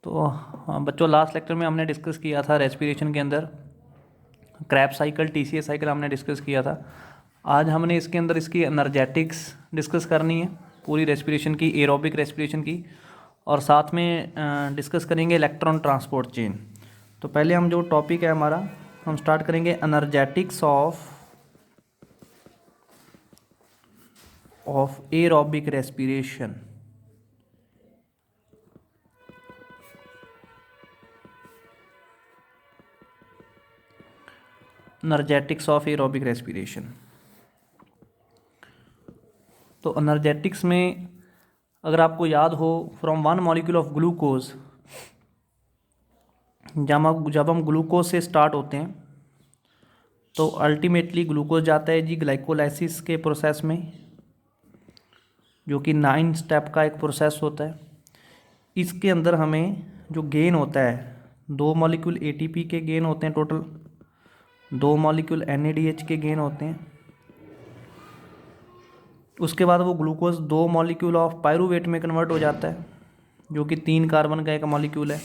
तो हाँ बच्चों, लास्ट लेक्चर में हमने डिस्कस किया था रेस्पिरेशन के अंदर क्रैब साइकिल, टीसीए साइकिल हमने डिस्कस किया था। आज हमने इसके अंदर इसकी एनर्जेटिक्स डिस्कस करनी है, पूरी रेस्पिरेशन की, एरोबिक रेस्पिरेशन की, और साथ में डिस्कस करेंगे इलेक्ट्रॉन ट्रांसपोर्ट चेन। तो पहले हम जो टॉपिक है हमारा, हम स्टार्ट करेंगे energetics of aerobic respiration. Energetics of aerobic respiration. तो एनर्जेटिक्स में अगर आपको याद हो, from one molecule of glucose, जब हम ग्लूकोज से स्टार्ट होते हैं तो अल्टीमेटली ग्लूकोज जाता है जी ग्लाइकोलाइसिस के प्रोसेस में, जो कि 9 स्टेप का एक प्रोसेस होता है। इसके अंदर हमें जो गेन होता है, 2 मॉलिक्यूल एटीपी के गेन होते हैं, टोटल 2 मॉलिक्यूल एनएडीएच के गेन होते हैं। उसके बाद वो ग्लूकोज 2 मॉलिक्यूल ऑफ पायरूवेट में कन्वर्ट हो जाता है, जो कि 3 कार्बन का एक मॉलिक्यूल है।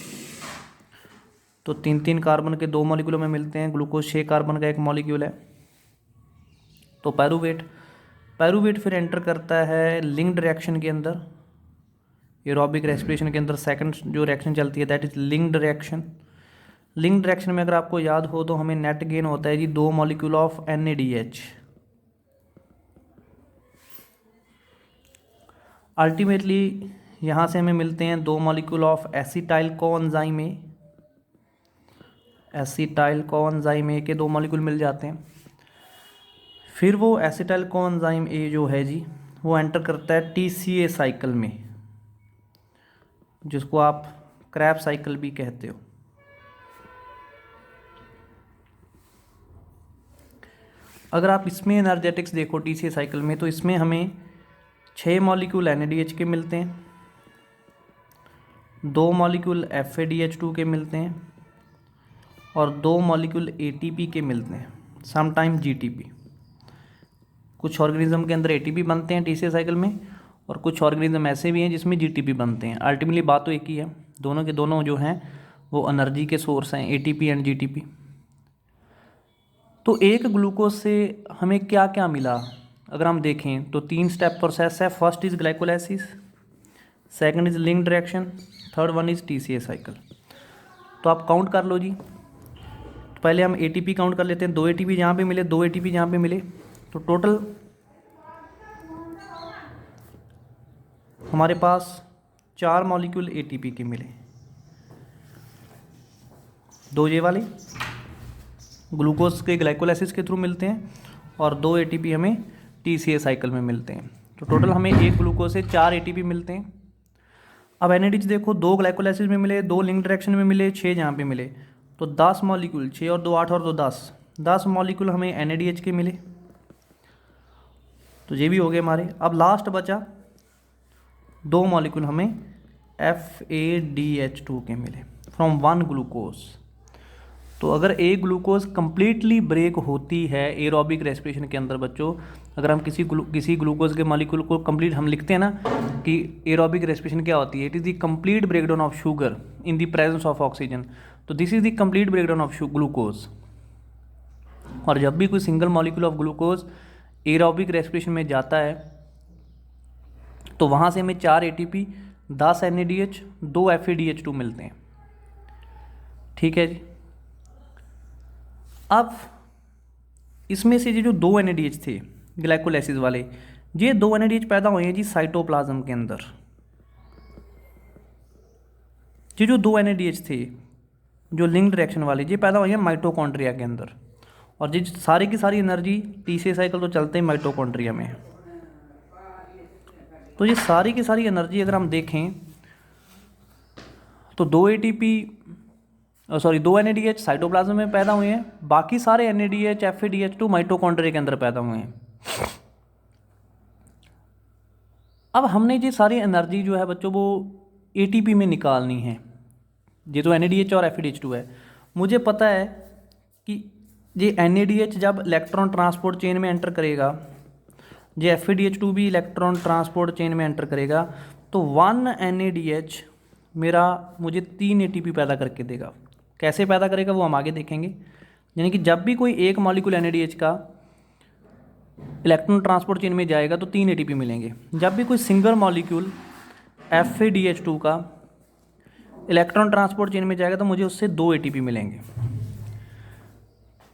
तो 3 कार्बन के 2 मॉलिक्यूलों में मिलते हैं, ग्लूकोज 6 कार्बन का एक मॉलिक्यूल है। तो पायरूवेट फिर एंटर करता है लिंक्ड रिएक्शन के अंदर, एरोबिक रेस्पिरेशन के अंदर सेकंड जो रिएक्शन चलती है that is linked reaction. Linked reaction में अगर आपको याद हो तो हमें नेट गेन होता है जी 2 मॉलिक्यूल ऑफ एनएडीएच। अल्टीमेटली यहाँ से हमें मिलते हैं 2 molecule of acetyl coenzyme A, acetyl coenzyme A के 2 मॉलिक्यूल मिल जाते हैं। फिर वो एसिटाइल कोएंजाइम ए जो है जी, वो एंटर करता है टीसीए साइकिल में, जिसको आप क्रैब साइकिल भी कहते हो। अगर आप इसमें एनर्जेटिक्स देखो टीसीए साइकिल में, तो इसमें हमें 6 मॉलिक्यूल एनएडीएच के मिलते हैं, 2 मॉलिक्यूल एफएडीएच2 के मिलते हैं, और 2 मॉलिक्यूल एटीपी के मिलते हैं, समटाइम जीटीपी। कुछ ऑर्गेनिज्म के अंदर एटीपी बनते हैं टीसीए साइकिल में, और कुछ ऑर्गेनिज्म ऐसे भी हैं जिसमें जीटीपी बनते हैं। अल्टीमेटली बात तो एक ही है, दोनों के दोनों जो हैं वो एनर्जी के सोर्स हैं, एटीपी एंड जीटीपी। तो एक ग्लूकोज से हमें क्या क्या मिला अगर हम देखें तो 3 स्टेप प्रोसेस है। First is glycolysis, second is linked reaction, third one is TCA cycle. तो आप काउंट कर लो जी। तो पहले हम एटीपी काउंट कर लेते हैं, 2 एटीपी जहाँ पे मिले, 2 एटीपी जहाँ पे मिले, तो टोटल हमारे पास 4 मॉलिक्यूल एटीपी के मिले, 2 ये वाले ग्लूकोज के ग्लाइकोलाइसिस के थ्रू मिलते हैं, और 2 एटीपी हमें टीसीए साइकिल में मिलते हैं। तो टोटल हमें एक ग्लूकोज से 4 एटीपी मिलते हैं। अब एनएडीएच देखो, 2 ग्लाइकोलाइसिस में मिले, 2 लिंक्ड रिएक्शन में मिले, 6 जहाँ पे मिले, तो 10 मॉलिक्यूल, 6 और 2 8 और 2 10 मॉलिक्यूल हमें एनएडीएच के मिले। तो ये भी हो गए हमारे। अब लास्ट बचा 2 मॉलिक्यूल हमें FADH2 के मिले फ्रॉम 1 ग्लूकोज। तो अगर एक ग्लूकोज कंप्लीटली ब्रेक होती है एरोबिक रेस्पिरेशन के अंदर बच्चों, अगर हम किसी ग्लूकोज के मॉलिक्यूल को कंप्लीट, हम लिखते हैं ना कि एरोबिक रेस्पिरेशन क्या होती है, it is the complete breakdown of sugar in the presence of oxygen. तो this is the complete breakdown of glucose. और जब भी कोई single molecule of glucose aerobic respiration में जाता है तो वहाँ से हमें 4 एटीपी, 10 एनएडीएच, 2 FADH2 मिलते हैं। ठीक है जी। अब इसमें से जो 2 एनएडीएच थे ग्लाइकोलाइसिस वाले, ये 2 एनएडीएच पैदा हुए हैं जी साइटोप्लाज्म के अंदर। ये जो 2 एनएडीएच थे जो लिंक्ड रिएक्शन वाले, ये पैदा हुए हैं माइटोकॉन्ड्रिया के अंदर। और ये सारी की सारी एनर्जी, टीसीए साइकिल तो चलते हैं माइटोकॉन्ड्रिया में। तो ये सारी की सारी एनर्जी अगर हम देखें तो 2 एनएडीएच साइटोप्लाज्म में पैदा हुए हैं, बाकी सारे एनएडीएच, FADH2 माइटोकॉन्ड्रिया के अंदर पैदा हुए हैं। अब हमने ये सारी एनर्जी जो है बच्चों वो एटीपी में निकालनी है। ये तो एनएडीएच और FADH2 है। मुझे पता है कि ये एनएडीएच जब इलेक्ट्रॉन ट्रांसपोर्ट चेन में एंटर करेगा, ये FADH2 भी इलेक्ट्रॉन ट्रांसपोर्ट चेन में एंटर करेगा, तो 1 NADH मेरा मुझे 3 एटीपी पैदा करके देगा। कैसे पैदा करेगा वो हम आगे देखेंगे। यानी कि जब भी कोई एक मॉलिक्यूल NADH का इलेक्ट्रॉन ट्रांसपोर्ट चेन में जाएगा तो 3 एटीपी मिलेंगे। जब भी कोई सिंगल मॉलिक्यूल FADH2 का इलेक्ट्रॉन ट्रांसपोर्ट चेन में जाएगा तो मुझे उससे 2 एटीपी मिलेंगे।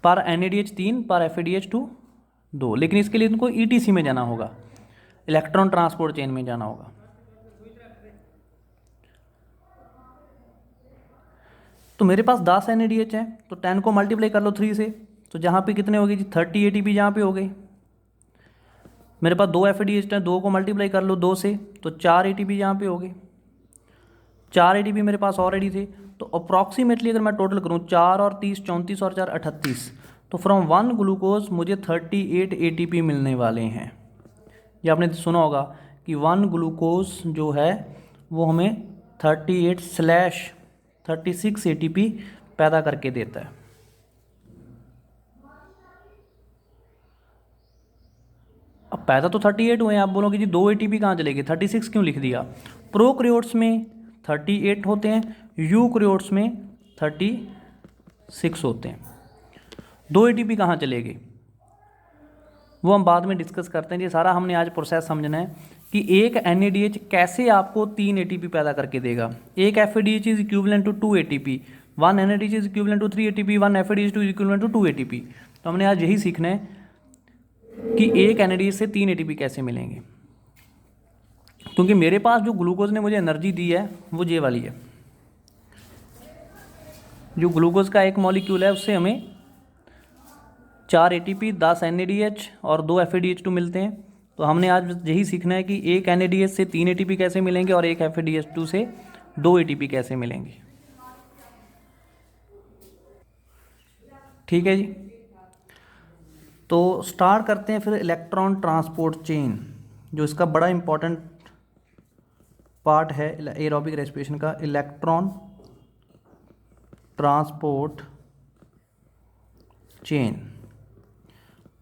पर NADH 3, पर FADH2 2। लेकिन इसके लिए उनको ETC में जाना होगा, इलेक्ट्रॉन ट्रांसपोर्ट चेन में जाना होगा। तो मेरे पास 10 NADH है तो 10 को मल्टीप्लाई कर लो 3 से, तो जहाँ पे कितने हो गए जी 30 एटीपी जहाँ पे हो गई। मेरे पास 2 FADH है, 2 को मल्टीप्लाई कर लो 2 से तो 4 एटीपी जहाँ पे हो गई। 4 एटीपी मेरे पास ऑलरेडी थे। तो अप्रॉक्सीमेटली अगर मैं टोटल करूँ 4 और 30 34 और 4 38, तो फ्रॉम 1 ग्लूकोज मुझे 38 एटीपी मिलने वाले हैं। ये आपने सुना होगा कि 1 ग्लूकोज जो है वो हमें 38/36 एटीपी पैदा करके देता है। अब पैदा तो 38 हुए हैं, आप बोलोगे जी 2 एटीपी कहाँ चलेगी, 36 क्यों लिख दिया। प्रोकैरियोट्स में 38 होते हैं, यूकैरियोट्स में 36 होते हैं। 2 एटीपी कहाँ चलेगी वो हम बाद में डिस्कस करते हैं। ये सारा हमने आज प्रोसेस समझना है कि एक NADH कैसे आपको 3 एटीपी पैदा करके देगा। एक FADH is equivalent to 2 ATP, 1 NADH is equivalent to 3 ATP, 1 FADH2 is equivalent to 2 ATP. तो हमने आज यही सीखना है कि एक NADH से 3 एटीपी कैसे मिलेंगे। क्योंकि मेरे पास जो ग्लूकोज ने मुझे एनर्जी दी है वो ये वाली है। जो ग्लूकोज का एक मॉलिक्यूल है उससे हमें 4 एटीपी, 10 NADH और 2 FADH2 मिलते हैं। तो हमने आज यही सीखना है कि एक NADH से 3 एटीपी कैसे मिलेंगे और एक FADH2 से 2 एटीपी कैसे मिलेंगे। ठीक है जी। तो स्टार्ट करते हैं फिर इलेक्ट्रॉन ट्रांसपोर्ट चेन, जो इसका बड़ा इंपॉर्टेंट पार्ट है एरोबिक रेस्पिरेशन का, इलेक्ट्रॉन ट्रांसपोर्ट चेन।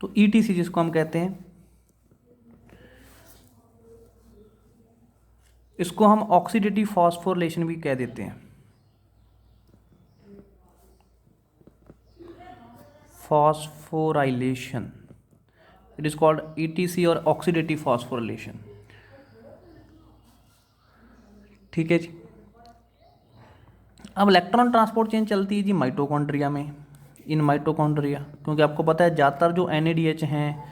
तो ETC जिसको हम कहते हैं, इसको हम ऑक्सीडेटिव फॉस्फोरिलेशन भी कह देते हैं। Phosphorylation, it is called ETC और ऑक्सीडेटिव फॉस्फोरिलेशन। ठीक है जी। अब इलेक्ट्रॉन ट्रांसपोर्ट चेन चलती है जी माइटोकॉन्ड्रिया में, इन माइटोकॉन्ड्रिया। क्योंकि आपको पता है ज़्यादातर जो NADH हैं,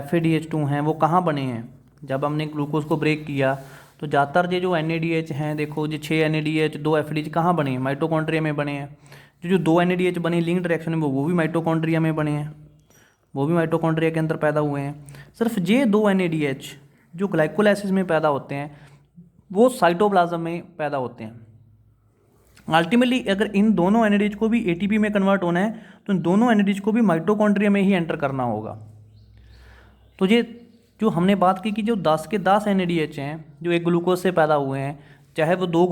FADH2 हैं, वो कहाँ बने हैं। जब हमने ग्लूकोज को ब्रेक किया तो ज़्यादातर ये जो NADH हैं, देखो ये 6 NADH 2 FADH कहाँ बने हैं, माइटोकॉन्ड्रिया में बने हैं। जो 2 NADH बने लिंक डायरेक्शन में वो भी माइटोकॉन्ड्रिया में बने हैं, वो भी माइटोकॉन्ड्रिया के अंदर पैदा हुए हैं। सिर्फ ये 2 NADH जो ग्लाइकोलाइसिस में पैदा होते हैं वो साइटोप्लाज्म में पैदा होते हैं। अल्टीमेटली अगर इन दोनों NADH को भी ATP में कन्वर्ट होना है तो इन दोनों NADH को भी माइटोकॉन्ड्रिया में ही एंटर करना होगा। तो ये जो हमने बात की कि जो 10 के 10 NADH हैं जो एक ग्लूकोज से पैदा हुए हैं, चाहे वो 2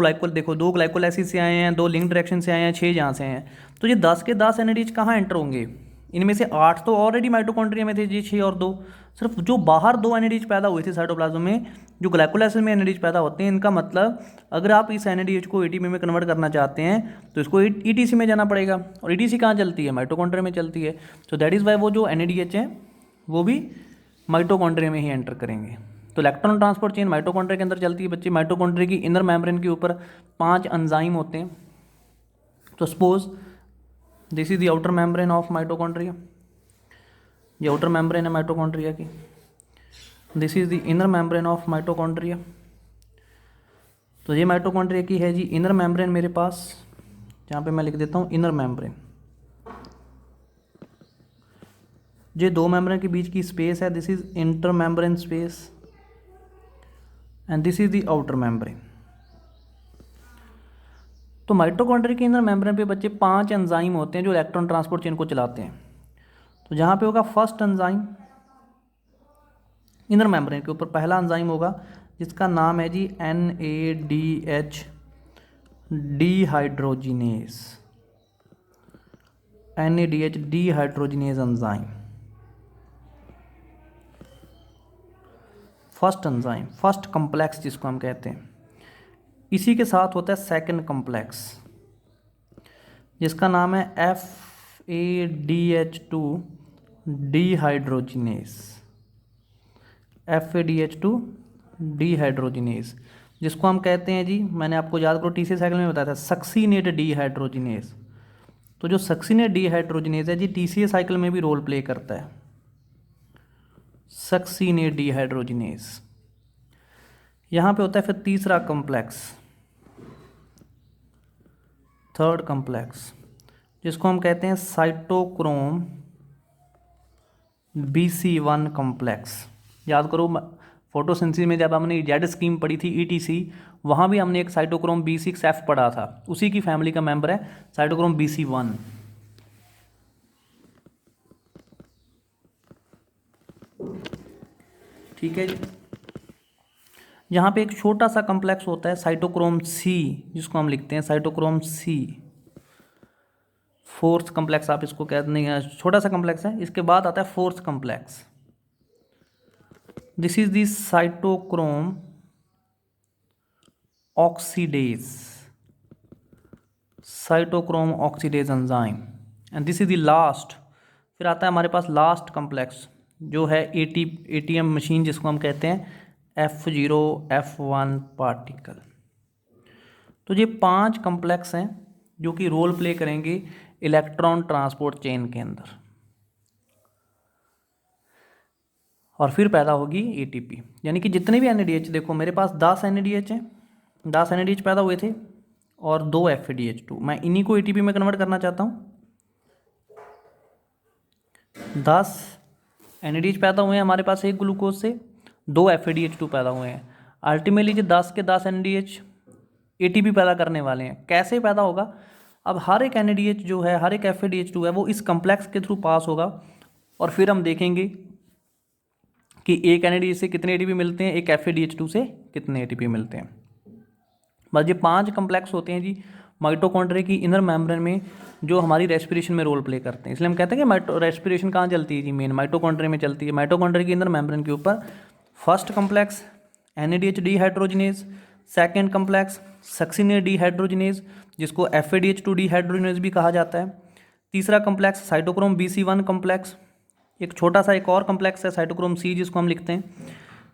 ग्लाइकोलाइसिस से आए हैं, 2 लिंक डायरेक्शन से आए हैं, 6 जहाँ से हैं, तो ये 10 के 10 NADH कहाँ एंटर होंगे। इनमें से 8 तो ऑलरेडी माइटोकॉन्ड्रिया में थे, ये 6 और 2 सिर्फ जो बाहर 2 NADH पैदा हुए थे साइटोप्लाज्म में, जो ग्लाइकोलाइसिस में NADH पैदा होते हैं। इनका मतलब अगर आप इस NADH को ATP में कन्वर्ट करना चाहते हैं तो इसको ETC में जाना पड़ेगा, और ETC कहाँ चलती है, माइटोकॉन्ड्रिया में चलती है। तो दैट इज़ वाई वो जो NADH हैं वो भी माइटोकॉन्ड्रिया में ही एंटर करेंगे। तो इलेक्ट्रॉन ट्रांसपोर्ट चेन माइटोकॉन्ड्रिया के अंदर चलती है बच्चे। माइटोकॉन्ड्रिया की इनर मेम्ब्रेन के ऊपर 5 एंजाइम होते हैं। तो suppose this is the outer membrane of mitochondria, ये आउटर मेम्ब्रेन है माइटोकॉन्ड्रिया की। This is the inner membrane of mitochondria. तो ये माइटोकॉन्ड्रिया की है जी इनर मेम्ब्रेन मेरे पास, जहाँ पे मैं लिख देता हूँ इनर मेम्ब्रेन। ये 2 मेम्ब्रेन के बीच की स्पेस है, this is inter membrane space, and this is the outer membrane. तो माइटोकॉन्ड्रिया के इनर मेम्ब्रेन पे बच्चे 5 एंजाइम होते हैं जो इलेक्ट्रॉन ट्रांसपोर्ट चेन को चलाते हैं। तो जहाँ पे होगा फर्स्ट एंजाइम, इनर मेम्ब्रेन के ऊपर पहला एंजाइम होगा जिसका नाम है जी NADH dehydrogenase, NADH dehydrogenase enzyme, first enzyme, first complex जिसको हम कहते हैं। इसी के साथ होता है सेकंड कॉम्प्लेक्स जिसका नाम है FADH2 डिहाइड्रोजिनेस। FADH2 डिहाइड्रोजिनेस जिसको हम कहते हैं जी, मैंने आपको याद करो टीसी साइकिल में बताया था, सक्सीनेट डिहाइड्रोजिनेस। तो जो सक्सीनेट डिहाइड्रोजिनेस है जी टीसीए साइकिल में भी रोल प्ले करता है, सक्सीनेट डिहाइड्रोजिनेस। यहाँ पे होता है फिर तीसरा कॉम्प्लेक्स, थर्ड कॉम्प्लेक्स, जिसको हम कहते हैं साइटोक्रोम BC1 कॉम्प्लेक्स। याद करो फोटोसिंथेसिस में जब हमने जेड स्कीम पढ़ी थी ETC, वहाँ भी हमने एक साइटोक्रोम B6F पढ़ा था, उसी की फैमिली का मेंबर है साइटोक्रोम BC1। ठीक है जी। यहाँ पे एक छोटा सा कॉम्प्लेक्स होता है साइटोक्रोम C, जिसको हम लिखते हैं साइटोक्रोम C, फोर्थ कॉम्प्लेक्स आप इसको कहते नहीं, छोटा सा कॉम्प्लेक्स है। इसके बाद आता है fourth complex, this is the cytochrome oxidase, cytochrome oxidase enzyme, and this is the last. फिर आता है हमारे पास लास्ट कॉम्प्लेक्स जो है ATM मशीन, जिसको हम कहते हैं F0F1 पार्टिकल। तो ये 5 कॉम्प्लेक्स हैं जो कि रोल प्ले करेंगे इलेक्ट्रॉन ट्रांसपोर्ट चेन के अंदर, और फिर पैदा होगी ATP। यानी कि जितने भी NADH, देखो मेरे पास 10 NADH हैं, 10 NADH पैदा हुए थे और 2 FADH2, मैं इन्हीं को ATP में कन्वर्ट करना चाहता हूँ। 10 NADH पैदा हुए हैं हमारे पास एक ग्लूकोज से, 2 FADH2 पैदा हुए हैं। अल्टीमेटली जो 10 के 10 NADH ATP पैदा करने वाले हैं। कैसे पैदा होगा? अब हर एक NADH जो है, हर एक FADH2 है, वो इस कम्प्लेक्स के थ्रू पास होगा, और फिर हम देखेंगे कि एक NADH से कितने ATP मिलते हैं, एक FADH2 से कितने ATP मिलते हैं। बस ये 5 कम्प्लेक्स होते हैं जी माइटोकॉन्ड्रिया की इनर मेम्ब्रेन में, जो हमारी रेस्पिरेशन में रोल प्ले करते हैं। इसलिए हम कहते हैं कि रेस्पिरेशन कहाँ चलती है जी, मेन माइटोकॉन्ड्रिया में चलती है, माइटोकॉन्ड्रिया की इनर मेम्ब्रेन के ऊपर। First complex NADH dehydrogenase, second complex succinate dehydrogenase, जिसको FADH2 डिहाइड्रोजिनेज भी कहा जाता है। तीसरा कम्प्लेक्स साइटोक्रोम BC1 कम्प्लेक्स, एक छोटा सा एक और कम्प्लेक्स है साइटोक्रोम C, जिसको हम लिखते हैं।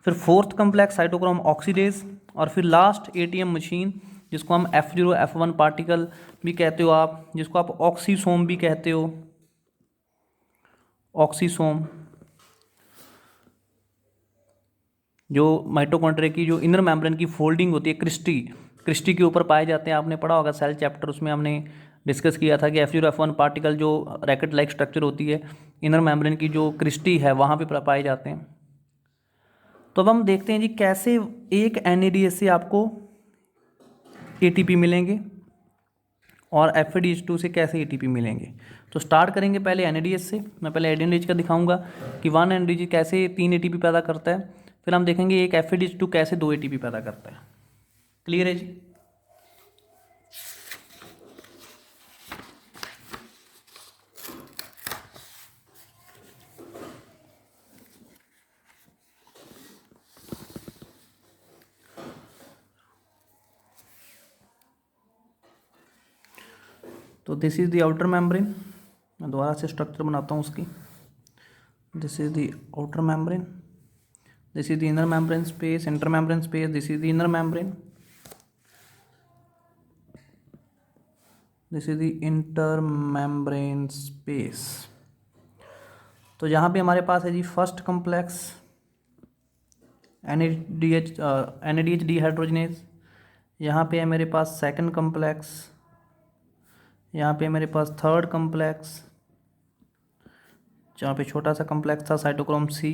फिर फोर्थ कम्प्लेक्स साइटोक्रोम ऑक्सीडेज, और फिर लास्ट ATM मशीन, जिसको हम F0F1 पार्टिकल भी कहते हो आप, जिसको आप ऑक्सीसोम भी कहते हो, ऑक्सीसोम, जो माइटोकॉन्ड्रिया की जो इनर मेम्ब्रेन की फोल्डिंग होती है, क्रिस्टी के ऊपर पाए जाते हैं। आपने पढ़ा होगा सेल चैप्टर, उसमें हमने डिस्कस किया था कि F0F1 पार्टिकल जो रैकेट लाइक स्ट्रक्चर होती है, इनर मेम्ब्रेन की जो क्रिस्टी है वहाँ पे पाए जाते हैं। तो अब हम देखते हैं जी कैसे एक NADH से आपको ATP मिलेंगे और FADH2 से कैसे ATP मिलेंगे। तो स्टार्ट करेंगे पहले NADH से। मैं पहले NADH का दिखाऊंगा कि 1 NADH कैसे 3 ATP पैदा करता है, फिर हम देखेंगे एक FADH2 कैसे 2 ATP पैदा करता है। क्लियर है जी? तो this is the outer membrane, मैं दोबारा से स्ट्रक्चर बनाता हूँ उसकी। This is the outer membrane, this is the inner membrane space, inter membrane space, this is the inner membrane, this is the inter membrane space. तो यहाँ पे हमारे पास है जी फर्स्ट कम्प्लेक्स NADH डिहाइड्रोजिनेज, यहाँ पे है मेरे पास सेकंड कम्प्लेक्स, यहाँ पे मेरे पास थर्ड कम्प्लेक्स, जहाँ पे छोटा सा कम्प्लेक्स था साइटोक्रोम C,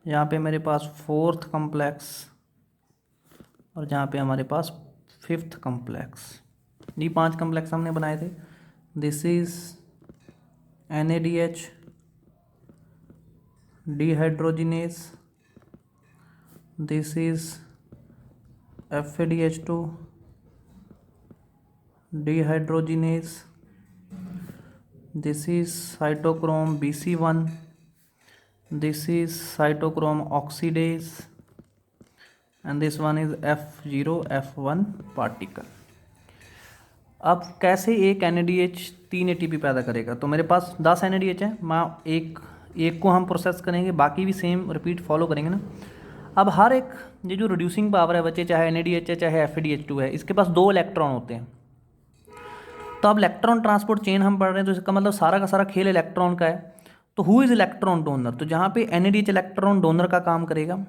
यहाँ पे मेरे पास फोर्थ कम्प्लेक्स, और जहाँ पे हमारे पास फिफ्थ कम्प्लेक्स। ये 5 कम्प्लेक्स हमने बनाए थे। This is NADH dehydrogenase, this is FADH2 dehydrogenase, this is cytochrome BC1, this is cytochrome oxidase, and this one is F0 F1 particle. अब कैसे एक NADH 3 ATP पैदा करेगा? तो मेरे पास 10 NADH है, मैं एक को हम प्रोसेस करेंगे, बाकी भी सेम रिपीट फॉलो करेंगे ना। अब हर एक ये जो रिड्यूसिंग पावर है बच्चे, चाहे NADH है चाहे FADH2 है, इसके पास 2 इलेक्ट्रॉन होते हैं। तो अब इलेक्ट्रॉन ट्रांसपोर्ट चेन हम पढ़ रहे हैं, तो इसका मतलब सारा का सारा खेल इलेक्ट्रॉन का है। तो हु इज़ इलेक्ट्रॉन डोनर? तो जहाँ पे NADH इलेक्ट्रॉन डोनर का काम करेगा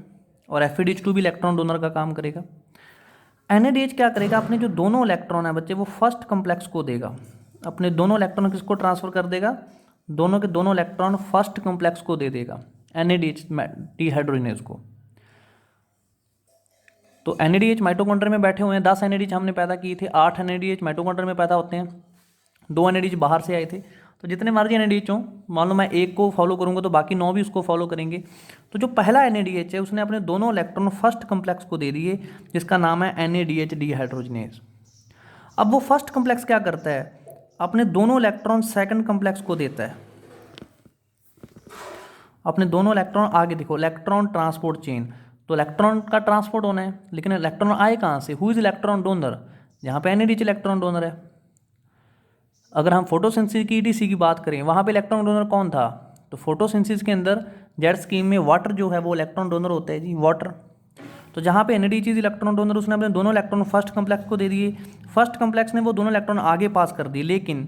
और FADH2 भी इलेक्ट्रॉन डोनर का काम करेगा। NADH क्या करेगा? अपने जो दोनों इलेक्ट्रॉन है बच्चे, वो फर्स्ट कम्प्लेक्स को देगा। अपने दोनों इलेक्ट्रॉन किसको ट्रांसफर कर देगा? दोनों के दोनों इलेक्ट्रॉन फर्स्ट कम्प्लेक्स को दे देगा, NADH डिहाइड्रोजिनेज को। तो NADH माइटोकॉन्ड्रिया में बैठे हुए हैं, 10 NADH हमने पैदा किए थे, 8 NADH माइटोकॉन्ड्रिया में पैदा होते हैं, 2 NADH बाहर से आए थे। तो जितने मर्जी NADH हों, मान लो मैं एक को फॉलो करूंगा तो बाकी 9 भी उसको फॉलो करेंगे। तो जो पहला NADH है उसने अपने दोनों इलेक्ट्रॉन फर्स्ट कम्प्लेक्स को दे दिए, जिसका नाम है NADH डिहाइड्रोजिनेज। अब वो फर्स्ट कम्प्लेक्स क्या करता है? अपने दोनों इलेक्ट्रॉन सेकंड कम्प्लेक्स को देता है। अपने दोनों इलेक्ट्रॉन आगे देखो, इलेक्ट्रॉन ट्रांसपोर्ट चेन, तो इलेक्ट्रॉन का ट्रांसपोर्ट होना है, लेकिन इलेक्ट्रॉन आए कहाँ से? Who is electron donor? जहाँ पे NADH इलेक्ट्रॉन डोनर है। अगर हम फोटोसिंथेसिस की ETC की बात करें, वहाँ पे इलेक्ट्रॉन डोनर कौन था? तो फोटोसिंथेसिस के अंदर जेड स्कीम में वाटर जो है वो इलेक्ट्रॉन डोनर होता है जी, वाटर। तो जहाँ पे NADH इलेक्ट्रॉन डोनर, उसने अपने दोनों इलेक्ट्रॉन फर्स्ट कम्प्लेक्स को दे दिए। फर्स्ट कम्प्लेक्स ने वो दोनों इलेक्ट्रॉन आगे पास कर दिए, लेकिन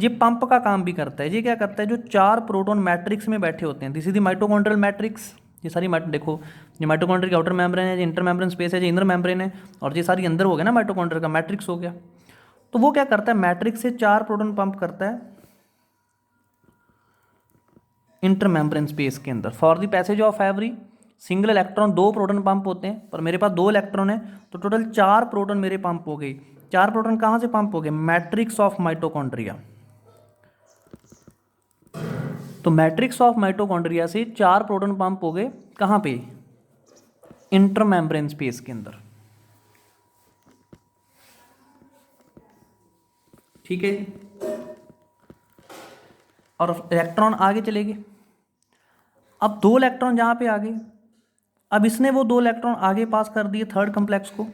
ये पंप का काम भी करता है। ये क्या करता है? जो 4 प्रोटॉन मैट्रिक्स में बैठे होते हैं, this is the mitochondrial matrix. ये सारी देखो, ये माइटोकॉन्ड्रिया की आउटर मेम्ब्रेन है, ये इंटर मेम्ब्रेन स्पेस है, ये इनर मेम्ब्रेन है, और ये सारी अंदर हो गया ना माइटोकॉन्ड्रिया का मैट्रिक्स हो गया। तो वो क्या करता है? मैट्रिक्स से 4 प्रोटॉन पंप करता है इंटर मेम्ब्रेन स्पेस के अंदर। For the passage of every single electron 2 proton pump होते हैं, पर मेरे पास 2 इलेक्ट्रॉन है, तो टोटल 4 प्रोटॉन मेरे पंप हो गए। 4 प्रोटॉन कहाँ से पंप हो गए? Matrix of mitochondria. तो मैट्रिक्स ऑफ माइटोकॉन्ड्रिया से 4 प्रोटॉन पंप हो गए, कहाँ पे? इंटर मेम्ब्रेन स्पेस के अंदर। ठीक है, और इलेक्ट्रॉन आगे चले गए। अब 2 इलेक्ट्रॉन जहाँ पे आ गए, अब इसने वो 2 इलेक्ट्रॉन आगे पास कर दिए थर्ड कम्प्लेक्स को।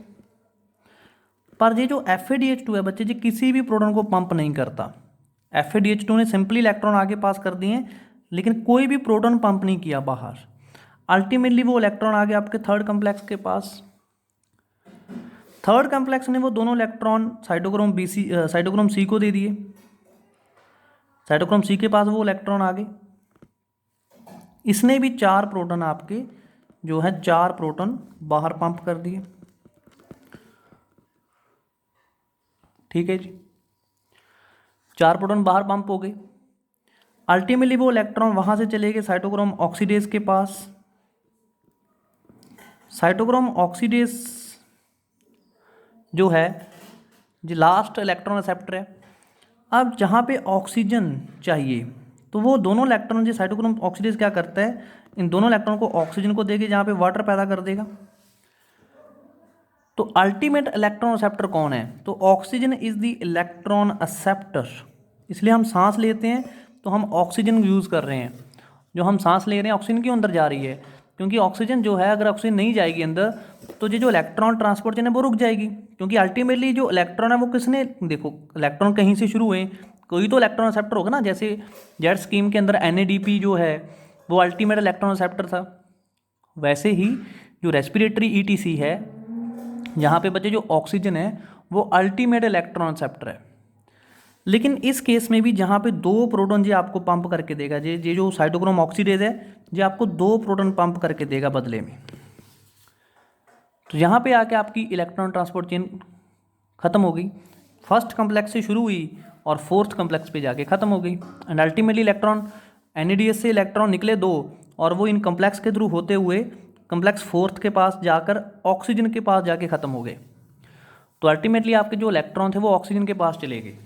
पर ये जो FADH2 है बच्चे, जी किसी भी प्रोटॉन को पंप नहीं करता। FADH2 ने सिंपली इलेक्ट्रॉन आगे पास कर दिए, लेकिन कोई भी प्रोटॉन पंप नहीं किया बाहर। अल्टीमेटली वो इलेक्ट्रॉन आ गया आपके थर्ड कम्प्लेक्स के पास। थर्ड कम्प्लेक्स ने वो दोनों इलेक्ट्रॉन साइटोक्रोम C को दे दिए। साइटोक्रोम C के पास वो इलेक्ट्रॉन आ गए। इसने भी 4 प्रोटॉन आपके जो है 4 प्रोटॉन बाहर पंप कर दिए। ठीक है जी, 4 प्रोटॉन बाहर पंप हो गए। अल्टीमेटली वो इलेक्ट्रॉन वहां से चले गए साइटोक्रोम ऑक्सीडेज के पास। साइटोक्रोम ऑक्सीडेज जो है जो लास्ट इलेक्ट्रॉन एक्सेप्टर है। अब जहाँ पे ऑक्सीजन चाहिए, तो वो दोनों इलेक्ट्रॉन जो साइटोक्रोम ऑक्सीडेज क्या करता है? इन दोनों इलेक्ट्रॉन को ऑक्सीजन को देके जहाँ पे वाटर पैदा कर देगा। तो अल्टीमेट इलेक्ट्रॉन एक्सेप्टर कौन है? तो oxygen is the electron acceptor. इसलिए हम सांस लेते हैं तो हम ऑक्सीजन यूज़ कर रहे हैं। जो हम सांस ले रहे हैं ऑक्सीजन क्यों अंदर जा रही है? क्योंकि ऑक्सीजन जो है, अगर ऑक्सीजन नहीं जाएगी अंदर, तो ये जो इलेक्ट्रॉन ट्रांसपोर्ट चेन है वो रुक जाएगी। क्योंकि अल्टीमेटली जो इलेक्ट्रॉन है वो किसने, देखो इलेक्ट्रॉन कहीं से शुरू हुए, कोई तो इलेक्ट्रॉन एक्सेप्टर होगा ना। जैसे जेड स्कीम के अंदर NADP जो है वो अल्टीमेट इलेक्ट्रॉन एक्सेप्टर था। वैसे ही जो रेस्पिरेटरी ETC है, यहाँ पे बच्चे जो ऑक्सीजन है वो अल्टीमेट इलेक्ट्रॉन एक्सेप्टर है। लेकिन इस केस में भी जहाँ पे 2 प्रोटॉन जी आपको पंप करके देगा, ये जो साइटोक्रोम ऑक्सीडेज है ये आपको 2 प्रोटॉन पंप करके देगा बदले में। तो यहाँ पे आके आपकी इलेक्ट्रॉन ट्रांसपोर्ट चेन खत्म हो गई। फर्स्ट कम्प्लेक्स से शुरू हुई और फोर्थ कम्प्लेक्स पे जाके खत्म हो गई। एंड अल्टीमेटली इलेक्ट्रॉन NADH से इलेक्ट्रॉन निकले 2, और वो इन कम्प्लेक्स के थ्रू होते हुए कम्प्लेक्स फोर्थ के पास जाकर ऑक्सीजन के पास जाके खत्म हो गए। तो अल्टीमेटली आपके जो इलेक्ट्रॉन थे वो ऑक्सीजन के पास चले गए।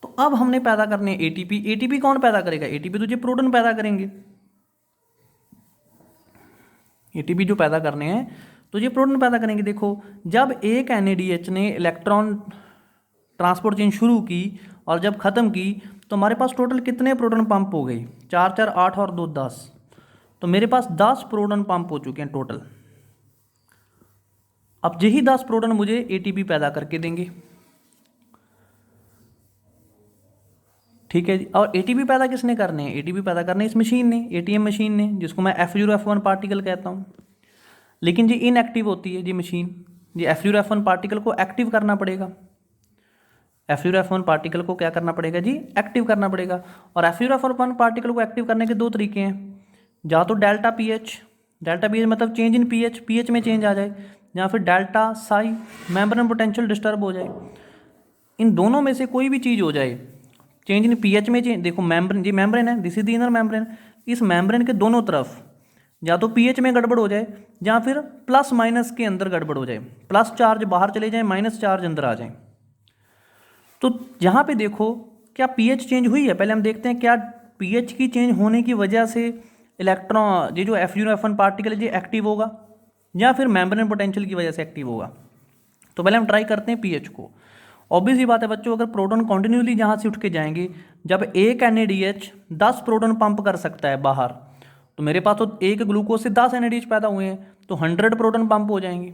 तो अब हमने पैदा करने ATP। ATP कौन पैदा करेगा? ATP तो ये प्रोटॉन पैदा करेंगे। ATP जो पैदा करने हैं तो ये प्रोटॉन पैदा करेंगे। देखो, जब एक NADH ने इलेक्ट्रॉन ट्रांसपोर्ट चेन शुरू की और जब खत्म की, तो हमारे पास टोटल कितने प्रोटॉन पंप हो गए? 4 4 8 और 2 10। तो मेरे पास 10 प्रोटॉन पंप हो चुके हैं टोटल। अब यही 10 प्रोटॉन मुझे एटीपी पैदा करके देंगे, ठीक है जी। और एटीपी पैदा किसने करने हैं? एटीपी पैदा करने इस मशीन ने, एटीएम मशीन ने, जिसको मैं F0 F1 पार्टिकल कहता हूँ। लेकिन जी इनएक्टिव होती है जी मशीन, जी F0 F1 पार्टिकल को एक्टिव करना पड़ेगा। F0 F1 पार्टिकल को क्या करना पड़ेगा जी? एक्टिव करना पड़ेगा। और F0 F1 पार्टिकल को एक्टिव करने के दो तरीके हैं, या तो डेल्टा पीएच मतलब चेंज इन पीएच में चेंज आ जाए, या फिर delta Sai membrane potential disturb हो जाए। इन दोनों में से कोई भी चीज़ हो जाए, चेंज इन पीएच में चेंज, देखो मेम्ब्रेन, ये मेम्ब्रेन है, this is the inner membrane, इस मेम्ब्रेन के दोनों तरफ या तो पीएच में गड़बड़ हो जाए, या फिर प्लस माइनस के अंदर गड़बड़ हो जाए, प्लस चार्ज बाहर चले जाए, माइनस चार्ज अंदर आ जाए। तो यहाँ पे देखो क्या पीएच चेंज हुई है? पहले हम देखते हैं क्या पीएच की चेंज होने की वजह से इलेक्ट्रॉन, ये जो F0 F1 पार्टिकल है ये एक्टिव होगा, या फिर मेम्ब्रेन पोटेंशियल की वजह से एक्टिव होगा। तो पहले हम ट्राई करते हैं पीएच को। ऑब्वियस ही बात है बच्चों, अगर प्रोटॉन कॉन्टिन्यूसली जहाँ से उठ के जाएंगे, जब एक NADH 10 प्रोटॉन पंप कर सकता है बाहर, तो मेरे पास तो एक ग्लूकोज से 10 NADH पैदा हुए हैं, तो 100 प्रोटॉन पंप हो जाएंगे।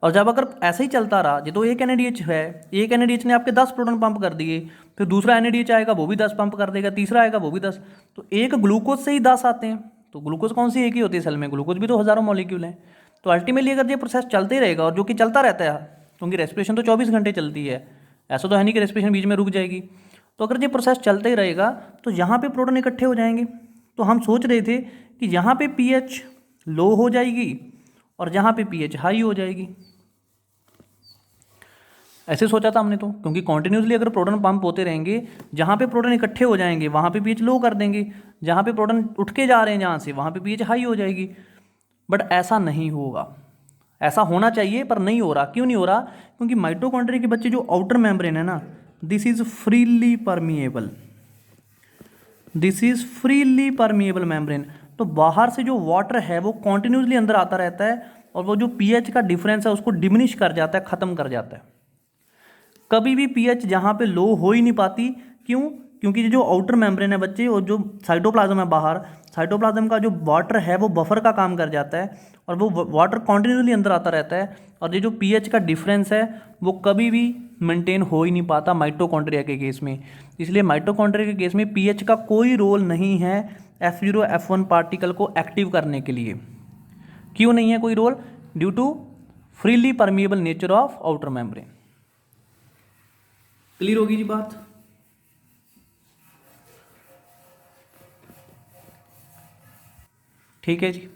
और जब अगर ऐसे ही चलता रहा, ये तो एक NADH है, एक NADH ने आपके 10 प्रोटॉन पंप कर दिए, फिर दूसरा NADH आएगा वो भी 10 पंप कर देगा, तीसरा आएगा वो भी 10, तो एक ग्लूकोज से ही 10 आते हैं। तो ग्लूकोज कौन सी एक ही होती है सेल में? ग्लूकोज भी तो हज़ारों मॉलिक्यूल हैं। तो अल्टीमेटली अगर ये प्रोसेस चलते ही रहेगा, और जो कि चलता रहता है, क्योंकि रेस्पिरेशन तो 24 घंटे चलती है, ऐसा तो है नहीं कि रेस्पिरेशन बीच में रुक जाएगी। तो अगर ये प्रोसेस चलता ही रहेगा तो यहाँ पे प्रोटॉन इकट्ठे हो जाएंगे। तो हम सोच रहे थे कि यहाँ पे पीएच लो हो जाएगी और यहाँ पे पीएच हाई हो जाएगी, ऐसे सोचा था हमने तो, क्योंकि कॉन्टिन्यूसली अगर प्रोटॉन पंप होते रहेंगे, जहाँ पे प्रोटॉन इकट्ठे हो जाएंगे वहाँ पे पीएच लो कर देंगे, जहाँ पे प्रोटॉन उठ के जा रहे हैं जहाँ से, वहाँ पे पीएच हाई हो जाएगी। बट ऐसा नहीं होगा, ऐसा होना चाहिए पर नहीं हो रहा। क्यों नहीं हो रहा? क्योंकि माइटोकॉन्ड्रिया के बच्चे जो आउटर मेम्ब्रेन है ना, this is freely permeable, this is freely permeable membrane. तो बाहर से जो वाटर है वो कॉन्टिन्यूसली अंदर आता रहता है, और वो जो पीएच का डिफरेंस है उसको डिमिनिश कर जाता है, ख़त्म कर जाता है। कभी भी पीएच जहाँ पे लो हो ही नहीं पाती। क्यों? क्योंकि जो आउटर मेम्ब्रेन है बच्चे, और जो साइटोप्लाज्म है बाहर, साइटोप्लाज्म का जो वाटर है वो बफर का काम कर जाता है, और वो वाटर कॉन्टिन्यूसली अंदर आता रहता है, और ये जो पीएच का डिफरेंस है वो कभी भी मेंटेन हो ही नहीं पाता माइटोकॉन्ड्रिया के केस में। इसलिए माइटोकॉन्ड्रिया के केस में पीएच का कोई रोल नहीं है F0 F1 पार्टिकल को एक्टिव करने के लिए। क्यों नहीं है कोई रोल? Due to freely permeable nature of outer membrane. Clear होगी जी बात? ठीक है जी।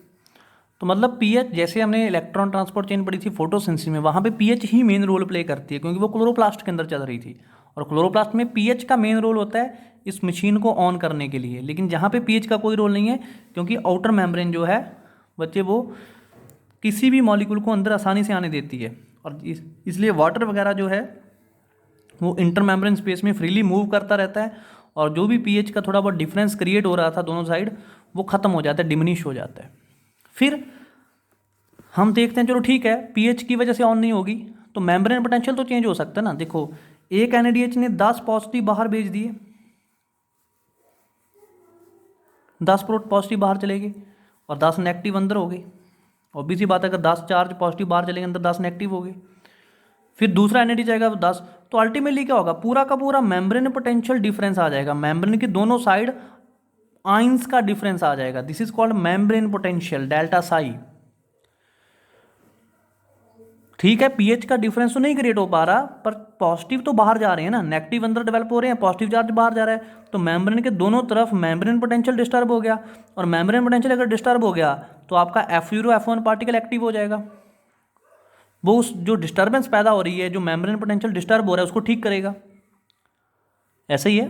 तो मतलब पीएच, जैसे हमने इलेक्ट्रॉन ट्रांसपोर्ट चेन पढ़ी थी फोटोसिंथेसिस में, वहाँ पे पीएच ही मेन रोल प्ले करती है, क्योंकि वो क्लोरोप्लास्ट के अंदर चल रही थी, और क्लोरोप्लास्ट में पीएच का मेन रोल होता है इस मशीन को ऑन करने के लिए। लेकिन जहाँ पे पीएच का कोई रोल नहीं है, क्योंकि आउटर मेम्ब्रेन जो है बच्चे वो किसी भी मॉलिक्यूल को अंदर आसानी से आने देती है, और इसलिए वाटर वगैरह जो है वो इंटर मेम्ब्रेन स्पेस में फ्रीली मूव करता रहता है, और जो भी पीएच का थोड़ा बहुत डिफरेंस क्रिएट हो रहा था दोनों साइड, वो ख़त्म हो जाता है, डिमिनिश हो जाता है। फिर हम देखते हैं, चलो ठीक है पीएच की वजह से ऑन नहीं होगी, तो मेम्ब्रेन पोटेंशियल तो चेंज हो सकता है ना। देखो एक NADH ने 10 पॉजिटिव बाहर भेज दिए, 10 पॉजिटिव बाहर चले गए और 10 नेगेटिव अंदर हो गए। ऑब्वियस सी बात है, अगर 10 चार्ज पॉजिटिव बाहर चलेंगे, अंदर 10 नेगेटिव हो गए। फिर दूसरा NADH आएगा 10, तो अल्टीमेटली क्या होगा? पूरा का पूरा मेम्ब्रेन पोटेंशियल डिफरेंस आ जाएगा, मेम्ब्रेन के दोनों साइड आइंस का डिफरेंस आ जाएगा। This is called membrane potential, delta Sai. ठीक है, पीएच का डिफरेंस तो नहीं क्रिएट हो पा रहा, पर पॉजिटिव तो बाहर जा रहे हैं ना, नेगेटिव अंदर डेवलप हो रहे हैं, पॉजिटिव चार्ज बाहर जा रहा है, तो मेम्ब्रेन के दोनों तरफ मेम्ब्रेन पोटेंशियल डिस्टर्ब हो गया, और मेम्ब्रेन पोटेंशियल अगर डिस्टर्ब हो गया तो आपका F0 F1 पार्टिकल एक्टिव हो जाएगा। वो उस जो डिस्टर्बेंस पैदा हो रही है, जो मेम्ब्रेन पोटेंशियल डिस्टर्ब हो रहा है, उसको ठीक करेगा। ऐसा ही है।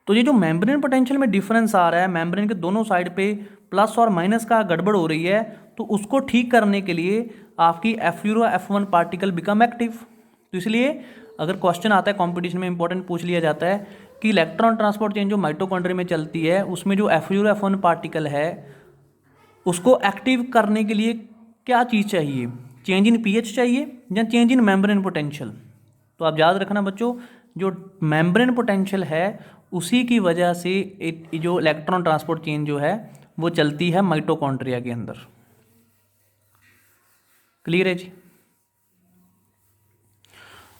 तो ये जो मेम्ब्रेन पोटेंशियल में डिफरेंस आ रहा है, मेम्ब्रेन के दोनों साइड पे प्लस और माइनस का गड़बड़ हो रही है, तो उसको ठीक करने के लिए आपकी F0 F1 particle become active. तो इसलिए अगर क्वेश्चन आता है कॉम्पिटिशन में, इंपॉर्टेंट पूछ लिया जाता है कि इलेक्ट्रॉन ट्रांसपोर्ट चेन जो माइटोकॉन्ड्रिया में चलती है, उसमें जो F0 F1 पार्टिकल है उसको एक्टिव करने के लिए क्या चीज़ चाहिए? चेंज इन पीएच चाहिए या चेंज इन मेम्ब्रेन पोटेंशियल? तो आप याद रखना बच्चों, जो मेम्ब्रेन पोटेंशियल है उसी की वजह से जो इलेक्ट्रॉन ट्रांसपोर्ट चेन जो है वो चलती है माइटोकॉन्ड्रिया के अंदर। क्लियर है जी।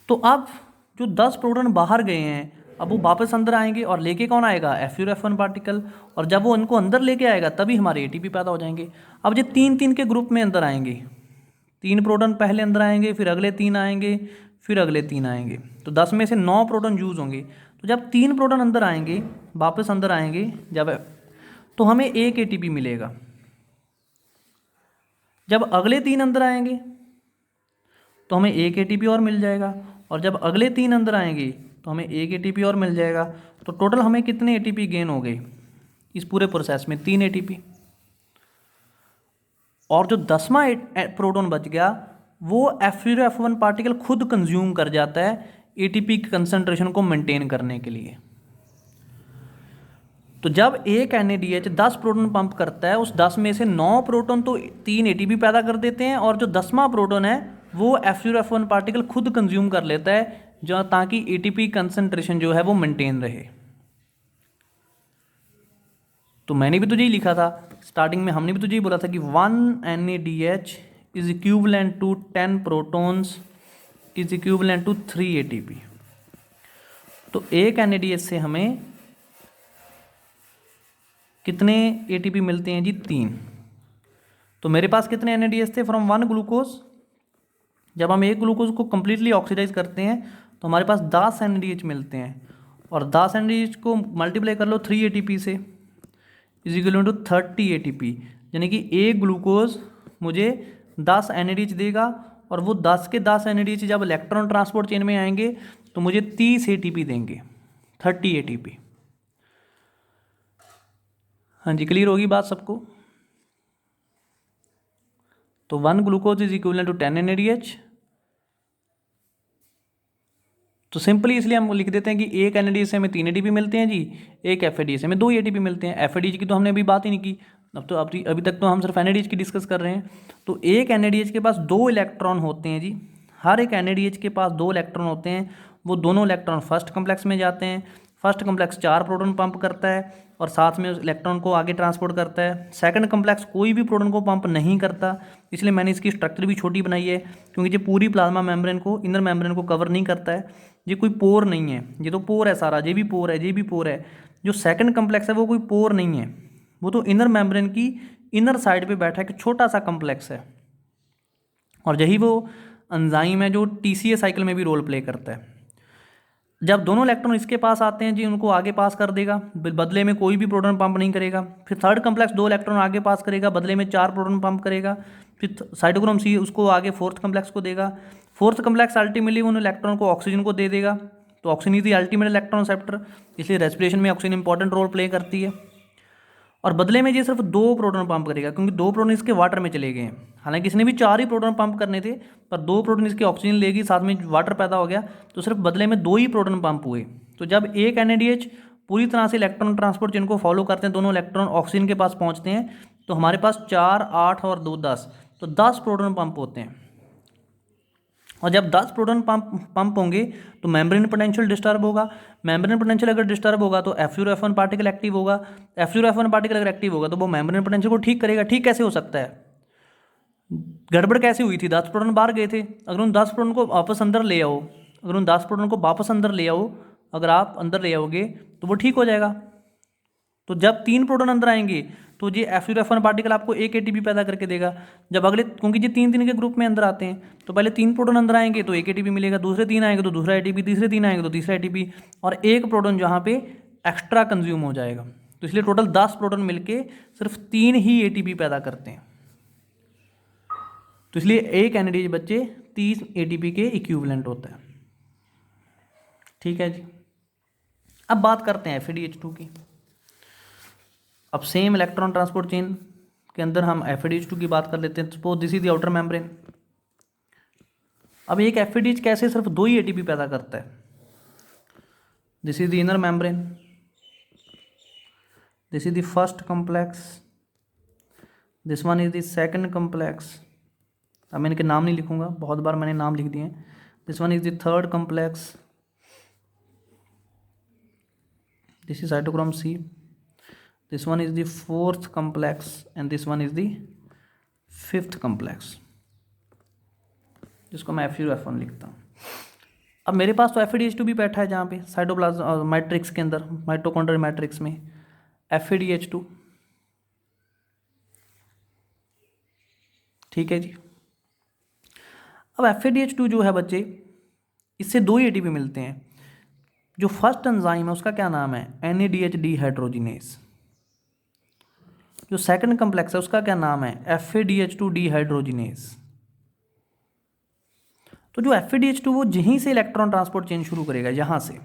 तो अब जो 10 प्रोटॉन बाहर गए हैं, अब वो वापस अंदर आएंगे और लेके कौन आएगा? FuF1 particle. और जब वो उनको अंदर लेके आएगा तभी हमारे ATP पैदा हो जाएंगे। अब ये 3-3 के ग्रुप में अंदर आएंगे, 3 प्रोटॉन पहले अंदर आएंगे, फिर अगले 3 आएंगे, फिर अगले 3 आएंगे, तो 10 में से 9 प्रोटॉन यूज होंगे। तो जब 3 प्रोटॉन अंदर आएंगे, वापस अंदर आएंगे जब, तो हमें एक ATP मिलेगा। जब अगले 3 अंदर आएंगे तो हमें एक ATP और मिल जाएगा, और जब अगले 3 अंदर आएंगे तो हमें एक ATP और मिल जाएगा। तो टोटल हमें कितने ATP गेन हो गए इस पूरे प्रोसेस में? 3 ATP। और जो 10वां प्रोटॉन बच गया वो FuF1 पार्टिकल खुद कंज्यूम कर जाता है ATP की कंसंट्रेशन को मेंटेन करने के लिए। तो जब एक NADH 10 प्रोटॉन पंप करता है, उस 10 में से 9 प्रोटॉन तो 3 ATP पैदा कर देते हैं, और जो 10वां प्रोटॉन है वो FuF1 पार्टिकल खुद कंज्यूम कर लेता है, जो ताकि ATP कंसंट्रेशन जो है वो मेंटेन रहे। तो मैंने भी तुझे ही लिखा था स्टार्टिंग में, हमने भी तुझे ही बोला था कि 1 NADH is equivalent to 10 protons is equivalent to 3 ATP। तो एक NADH से हमें कितने ATP मिलते हैं जी? 3। तो मेरे पास कितने NADH थे? From 1 glucose. जब हम एक ग्लूकोज को कंप्लीटली ऑक्सीडाइज करते हैं तो हमारे पास 10 NADH मिलते हैं, और 10 NADH को मल्टीप्लाई कर लो 3 ATP से, इज इक्वल टू 30 ATP। यानी कि एक ग्लूकोज मुझे 10 NADH देगा, और वो 10 के 10 NADH जब इलेक्ट्रॉन ट्रांसपोर्ट चेन में आएंगे तो मुझे 30 ATP देंगे, 30 ATP। हाँ जी, क्लियर होगी बात सबको? तो 1 glucose is equivalent to 10 NADH। तो सिंपली इसलिए हम लिख देते हैं कि एक NADH से हमें 3 ATP मिलते हैं जी, एक FADH से हमें 2 ATP मिलते हैं। FADH की तो हमने अभी बात ही नहीं की, अभी तक तो हम सिर्फ NADH की डिस्कस कर रहे हैं। तो एक NADH के पास 2 इलेक्ट्रॉन होते हैं जी, हर एक NADH के पास 2 इलेक्ट्रॉन होते हैं। वो दोनों इलेक्ट्रॉन फर्स्ट कम्प्लेक्स में जाते हैं। फर्स्ट कम्प्लेक्स 4 प्रोटॉन पंप करता है और साथ में उस इलेक्ट्रॉन को आगे ट्रांसपोर्ट करता है। सेकंड कम्प्लेक्स कोई भी प्रोटॉन को पंप नहीं करता, इसलिए मैंने इसकी स्ट्रक्चर भी छोटी बनाई है, क्योंकि ये पूरी प्लाज्मा मेम्ब्रेन को, इनर मेम्ब्रेन को कवर नहीं करता है। ये कोई पोर नहीं है, ये तो पोर है सारा, ये भी पोर है, ये भी पोर है। जो सेकंड कम्प्लेक्स है वो कोई पोर नहीं है, वो तो इनर मेम्ब्रेन की इनर साइड पे बैठा है, एक छोटा सा कम्प्लेक्स है। और यही वो एंजाइम है जो TCA साइकिल में भी रोल प्ले करता है। जब दोनों इलेक्ट्रॉन इसके पास आते हैं जी, उनको आगे पास कर देगा, बदले में कोई भी प्रोटॉन पंप नहीं करेगा। फिर थर्ड कम्प्लेक्स 2 इलेक्ट्रॉन आगे पास करेगा, बदले में 4 प्रोटॉन पंप करेगा। फिर साइटोक्रोम C उसको आगे फोर्थ कम्प्लेक्स को देगा। फोर्थ कम्प्लेक्स अल्टीमेटली उन इलेक्ट्रॉन को ऑक्सीजन को दे देगा। तो oxygen is the ultimate electron acceptor, इसलिए रेस्पिरेशन में ऑक्सीजन इंपॉर्टेंट रोल प्ले करती है। और बदले में ये सिर्फ 2 प्रोटॉन पंप करेगा, क्योंकि 2 प्रोटॉन इसके वाटर में चले गए हैं। हालांकि इसने भी 4 ही प्रोटॉन पंप करने थे, पर 2 प्रोटॉन इसकी ऑक्सीजन लेगी, साथ में वाटर पैदा हो गया, तो सिर्फ बदले में 2 ही प्रोटॉन पंप हुए। तो जब एक NADH पूरी तरह से इलेक्ट्रॉन ट्रांसपोर्ट चेन को फॉलो करते हैं, दोनों इलेक्ट्रॉन ऑक्सीजन के पास पहुंचते हैं, तो हमारे पास 4, 8 और 2 10, तो 10 प्रोटॉन पंप होते हैं। और जब 10 प्रोटॉन पंप होंगे तो मेम्ब्रेन पोटेंशियल डिस्टर्ब होगा। मेम्ब्रेन पोटेंशियल अगर डिस्टर्ब होगा तो FuF1 पार्टिकल एक्टिव होगा। FuF1 पार्टिकल अगर एक्टिव होगा तो वो मेम्ब्रेन पोटेंशियल को ठीक करेगा। ठीक कैसे हो सकता है? गड़बड़ कैसे हुई थी? 10 प्रोटॉन बाहर गए थे, अगर उन 10 प्रोटॉन को वापस अंदर ले आओ, अगर उन 10 प्रोटॉन को वापस अंदर ले आओ, अगर आप अंदर ले आओगे तो वो ठीक हो जाएगा। तो जब 3 प्रोटॉन अंदर आएंगे तो ये FuF1 पार्टिकल आपको एक ATP पैदा करके देगा। जब अगले, क्योंकि ये 3-3 के ग्रुप में अंदर आते हैं, तो पहले 3 प्रोटॉन अंदर आएंगे तो एक ATP मिलेगा, दूसरे 3 आएंगे तो दूसरा ATP, तीसरे 3 आएंगे तो तीसरा ATP, और एक प्रोटॉन जहाँ पे एक्स्ट्रा कंज्यूम हो जाएगा। तो इसलिए टोटल 10 प्रोटॉन मिलके सिर्फ 3 ही ATP पैदा करते हैं। तो इसलिए एक NADH बच्चे 30 ATP के इक्विवेलेंट होता है। ठीक है जी। अब बात करते हैं FADH2 की। अब सेम इलेक्ट्रॉन ट्रांसपोर्ट चेन के अंदर हम FADH2 की बात कर लेते हैं। Suppose this is the outer membrane. अब एक FADH कैसे सिर्फ 2 ही ATP पैदा करता है? This is the inner membrane, this is the first complex, this one is the second complex. अब मैं इनके नाम नहीं लिखूंगा, बहुत बार मैंने नाम लिख दिए हैं। This one is the third complex, This is cytochrome C. This one is the 4th complex and this one is the 5th complex, जिसको मैं F0F1 लिखता हूँ। अब मेरे पास तो FADH2 भी बैठा है जहाँ पे साइटोप्लाज्म मैट्रिक्स के अंदर, माइटोकॉन्ड्रियल मैट्रिक्स में FADH2, ठीक है जी। अब FADH2 जो है बच्चे, इससे 2 ATP मिलते हैं। जो फर्स्ट एंजाइम है उसका क्या नाम है? NADH dehydrogenase. जो सेकंड कम्प्लेक्स है उसका क्या नाम है? FADH2 dehydrogenase. तो जो FADH2 वो यहीं से इलेक्ट्रॉन ट्रांसपोर्ट चेन शुरू करेगा, यहाँ से,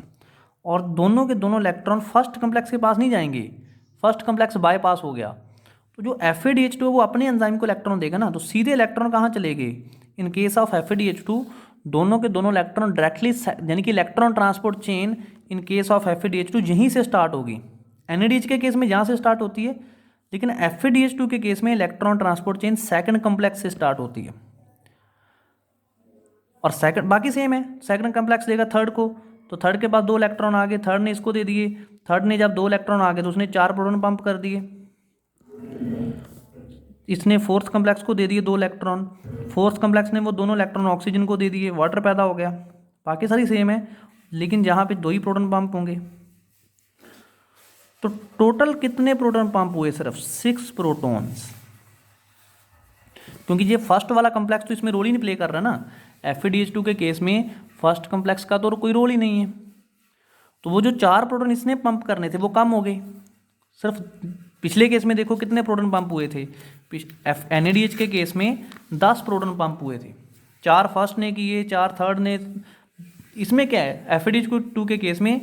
और दोनों के दोनों इलेक्ट्रॉन फर्स्ट कम्प्लेक्स के पास नहीं जाएंगे, फर्स्ट कम्प्लेक्स बाईपास हो गया। तो जो FADH2 है वो अपने एंजाइम को इलेक्ट्रॉन देगा ना, तो सीधे इलेक्ट्रॉन कहाँ चले गए? इन केस ऑफ FADH2 दोनों के दोनों इलेक्ट्रॉन डायरेक्टली, यानी कि electron transport chain in case of FADH2 यहीं से स्टार्ट होगी। NADH के केस में यहाँ से स्टार्ट होती है, लेकिन FADH2 के केस में electron transport chain second complex से स्टार्ट होती है। और सेकंड बाकी सेम है, सेकंड कम्प्लेक्स देगा थर्ड को, तो थर्ड के पास 2 इलेक्ट्रॉन आ गए, थर्ड ने इसको दे दिए, थर्ड ने जब 2 इलेक्ट्रॉन आ गए तो उसने 4 प्रोटॉन पंप कर दिए, इसने फोर्थ कम्प्लेक्स को दे दिए 2 इलेक्ट्रॉन, फोर्थ कम्प्लेक्स ने वो दोनों इलेक्ट्रॉन ऑक्सीजन को दे दिए, वाटर पैदा हो गया। बाकी सारी सेम है, लेकिन जहाँ पे 2 ही प्रोटॉन पंप होंगे। तो टोटल कितने प्रोटॉन पंप हुए? सिर्फ 6 प्रोटॉन्स, क्योंकि ये फर्स्ट वाला कम्प्लेक्स तो इसमें रोल ही नहीं प्ले कर रहा ना। FADH2 के केस में फर्स्ट कम्प्लेक्स का तो कोई रोल ही नहीं है, तो वो जो 4 प्रोटॉन इसने पंप करने थे वो कम हो गए। सिर्फ पिछले केस में देखो कितने प्रोटॉन पंप हुए थे, NADH के केस में 10 प्रोटॉन पंप हुए थे, 4 फर्स्ट ने किए, 4 थर्ड ने। इसमें क्या है, FADH2 के केस में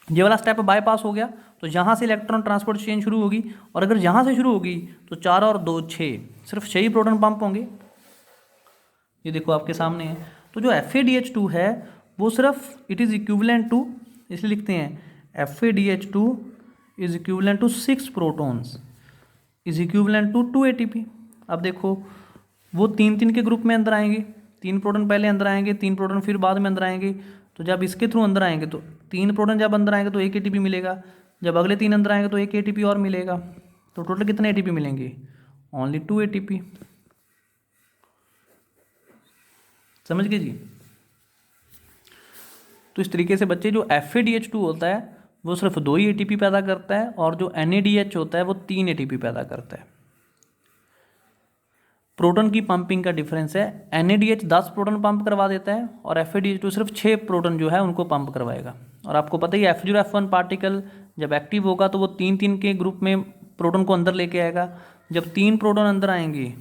ये वाला स्टेप बाईपास हो गया, तो यहाँ से इलेक्ट्रॉन ट्रांसपोर्ट चेन शुरू होगी, और अगर यहाँ से शुरू होगी तो 4 और 2 6, सिर्फ 6 ही प्रोटॉन पंप होंगे। ये देखो आपके सामने है। तो जो FADH2 है वो सिर्फ इट इज़ इक्विवेलेंट टू, इसलिए लिखते हैं FADH2 is equivalent to 6 protons is equivalent to 2 ATP। अब देखो वो 3-3 के ग्रुप में अंदर आएंगे, 3 प्रोटॉन पहले अंदर आएंगे, 3 प्रोटॉन फिर बाद में अंदर आएंगे। तो जब इसके थ्रू अंदर आएंगे तो 3 प्रोटॉन जब अंदर आएंगे तो 1 ATP मिलेगा, जब अगले 3 अंदर आएंगे तो 1 ATP और मिलेगा। तो टोटल कितने ATP मिलेंगे? Only 2 ATP। समझ गए जी? तो इस तरीके से बच्चे जो FADH2 होता है वो सिर्फ 2 ही ATP पैदा करता है, और जो NADH होता है वो 3 ATP पैदा करता है। प्रोटॉन की पंपिंग का डिफरेंस है, NADH 10 प्रोटॉन पंप करवा देता है और FADH2 सिर्फ 6 प्रोटॉन जो है उनको पंप करवाएगा। और आपको पता ही है F0F1 पार्टिकल जब एक्टिव होगा तो वो 3-3 के ग्रुप में प्रोटॉन को अंदर लेके आएगा। जब 3 प्रोटॉन अंदर आएंगे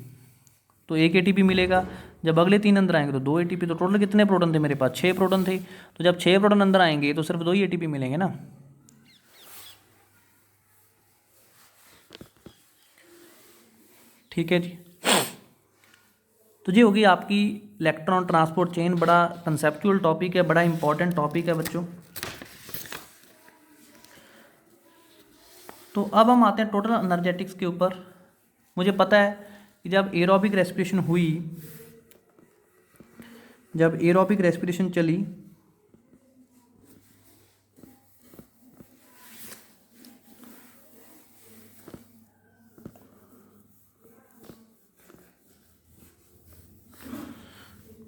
तो 1 ATP मिलेगा, जब अगले 3 अंदर आएंगे तो 2 ATP। तो टोटल कितने प्रोटॉन थे मेरे पास? 6 प्रोटॉन थे। तो जब 6 प्रोटॉन अंदर आएंगे तो सिर्फ 2 ही ATP मिलेंगे ना। ठीक है जी। तो ये होगी आपकी इलेक्ट्रॉन ट्रांसपोर्ट चेन। बड़ा कंसेप्चुअल टॉपिक है, बड़ा इंपॉर्टेंट टॉपिक है बच्चों। तो अब हम आते हैं टोटल एनर्जेटिक्स के ऊपर। मुझे पता है कि जब एरोबिक रेस्पिरेशन हुई, जब एरोबिक रेस्पिरेशन चली